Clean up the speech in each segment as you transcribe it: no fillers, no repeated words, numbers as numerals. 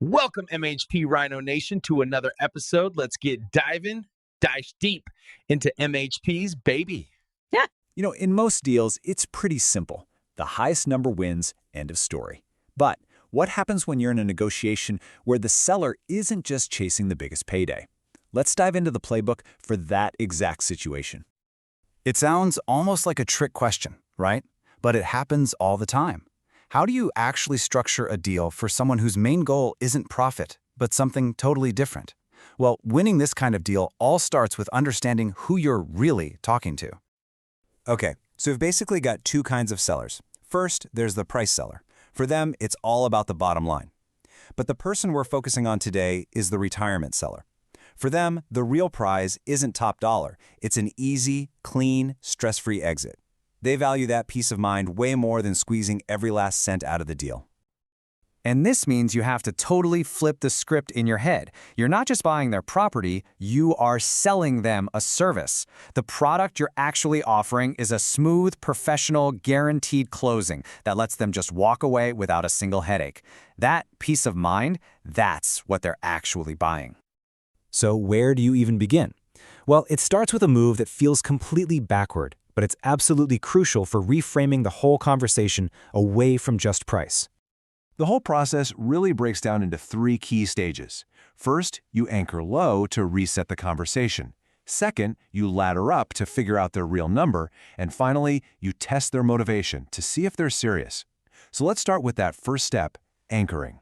Welcome, MHP Rhino Nation, to another episode. Let's get dive deep into MHP's baby. Yeah. In most deals, it's pretty simple. The highest number wins, end of story. But what happens when you're in a negotiation where the seller isn't just chasing the biggest payday? Let's dive into the playbook for that exact situation. It sounds almost like a trick question, right? But it happens all the time. How do you actually structure a deal for someone whose main goal isn't profit, but something totally different? Well, winning this kind of deal all starts with understanding who you're really talking to. Okay, so we've basically got two kinds of sellers. First, there's the price seller. For them, it's all about the bottom line. But the person we're focusing on today is the retirement seller. For them, the real prize isn't top dollar. It's an easy, clean, stress-free exit. They value that peace of mind way more than squeezing every last cent out of the deal. And this means you have to totally flip the script in your head. You're not just buying their property, you are selling them a service. The product you're actually offering is a smooth, professional, guaranteed closing that lets them just walk away without a single headache. That peace of mind, that's what they're actually buying. So where do you even begin? Well, it starts with a move that feels completely backward, but it's absolutely crucial for reframing the whole conversation away from just price. The whole process really breaks down into three key stages. First, you anchor low to reset the conversation. Second, you ladder up to figure out their real number. And finally, you test their motivation to see if they're serious. So let's start with that first step, anchoring.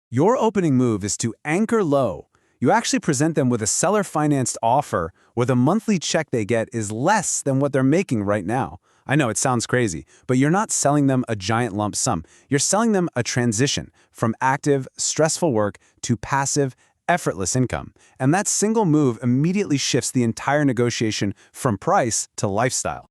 Your opening move is to anchor low. You actually present them with a seller-financed offer where the monthly check they get is less than what they're making right now. I know it sounds crazy, but you're not selling them a giant lump sum. You're selling them a transition from active, stressful work to passive, effortless income. And that single move immediately shifts the entire negotiation from price to lifestyle.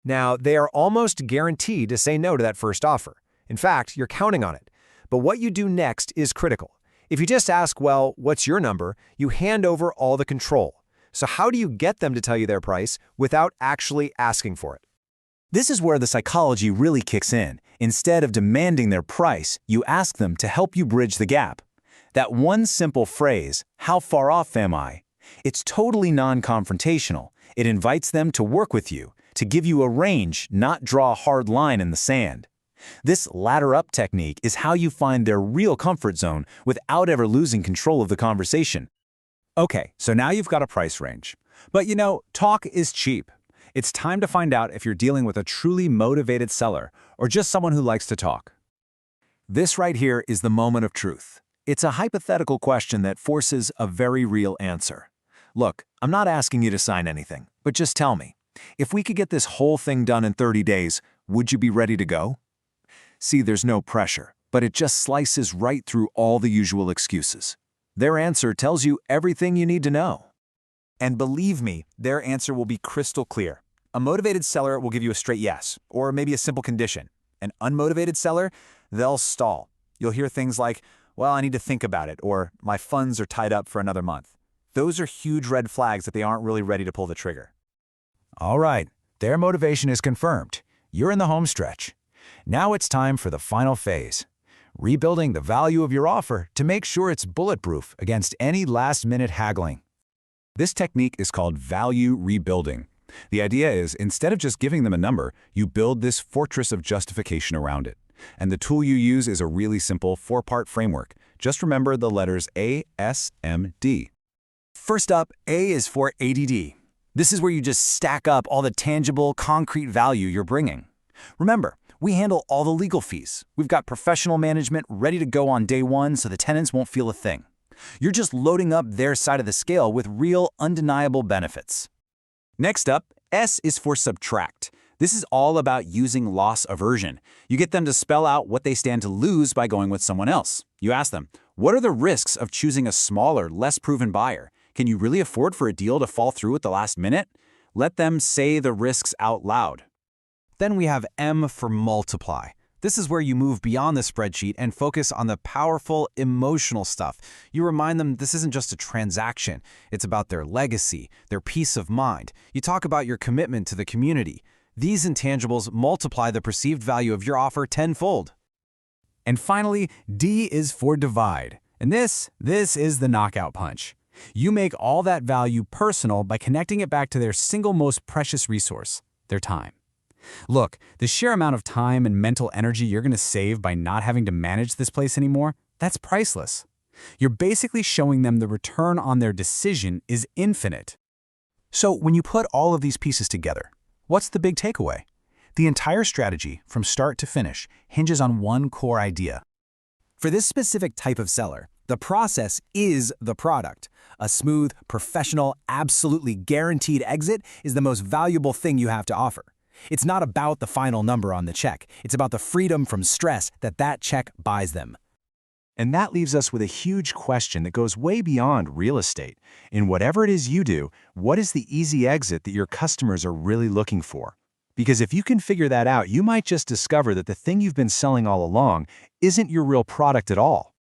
Now, they are almost guaranteed to say no to that first offer. In fact, you're counting on it. But what you do next is critical. If you just ask, well, what's your number, you hand over all the control. So how do you get them to tell you their price without actually asking for it? This is where the psychology really kicks in. Instead of demanding their price, you ask them to help you bridge the gap. That one simple phrase, "How far off am I?" It's totally non-confrontational. It invites them to work with you, to give you a range, not draw a hard line in the sand. This ladder-up technique is how you find their real comfort zone without ever losing control of the conversation. Okay, so now you've got a price range. But talk is cheap. It's time to find out if you're dealing with a truly motivated seller or just someone who likes to talk. This right here is the moment of truth. It's a hypothetical question that forces a very real answer. Look, I'm not asking you to sign anything, but just tell me, if we could get this whole thing done in 30 days, would you be ready to go? See, there's no pressure, but it just slices right through all the usual excuses. Their answer tells you everything you need to know. And believe me, their answer will be crystal clear. A motivated seller will give you a straight yes, or maybe a simple condition. An unmotivated seller, they'll stall. You'll hear things like, well, I need to think about it, or my funds are tied up for another month. Those are huge red flags that they aren't really ready to pull the trigger. All right, their motivation is confirmed. You're in the home stretch. Now it's time for the final phase, rebuilding the value of your offer to make sure it's bulletproof against any last-minute haggling. This technique is called value rebuilding. The idea is, instead of just giving them a number, you build this fortress of justification around it. And the tool you use is a really simple 4-part framework. Just remember the letters A, S, M, D. First up, A is for ADD. This is where you just stack up all the tangible, concrete value you're bringing. Remember, we handle all the legal fees. We've got professional management ready to go on day one so the tenants won't feel a thing. You're just loading up their side of the scale with real, undeniable benefits. Next up, S is for subtract. This is all about using loss aversion. You get them to spell out what they stand to lose by going with someone else. You ask them, what are the risks of choosing a smaller, less proven buyer? Can you really afford for a deal to fall through at the last minute? Let them say the risks out loud. Then we have M for multiply. This is where you move beyond the spreadsheet and focus on the powerful, emotional stuff. You remind them this isn't just a transaction. It's about their legacy, their peace of mind. You talk about your commitment to the community. These intangibles multiply the perceived value of your offer tenfold. And finally, D is for divide. And this is the knockout punch. You make all that value personal by connecting it back to their single most precious resource, their time. Look, the sheer amount of time and mental energy you're going to save by not having to manage this place anymore, that's priceless. You're basically showing them the return on their decision is infinite. So when you put all of these pieces together, what's the big takeaway? The entire strategy, from start to finish, hinges on one core idea. For this specific type of seller, the process is the product. A smooth, professional, absolutely guaranteed exit is the most valuable thing you have to offer. It's not about the final number on the check. It's about the freedom from stress that check buys them. And that leaves us with a huge question that goes way beyond real estate. In whatever it is you do, what is the easy exit that your customers are really looking for? Because if you can figure that out, you might just discover that the thing you've been selling all along isn't your real product at all.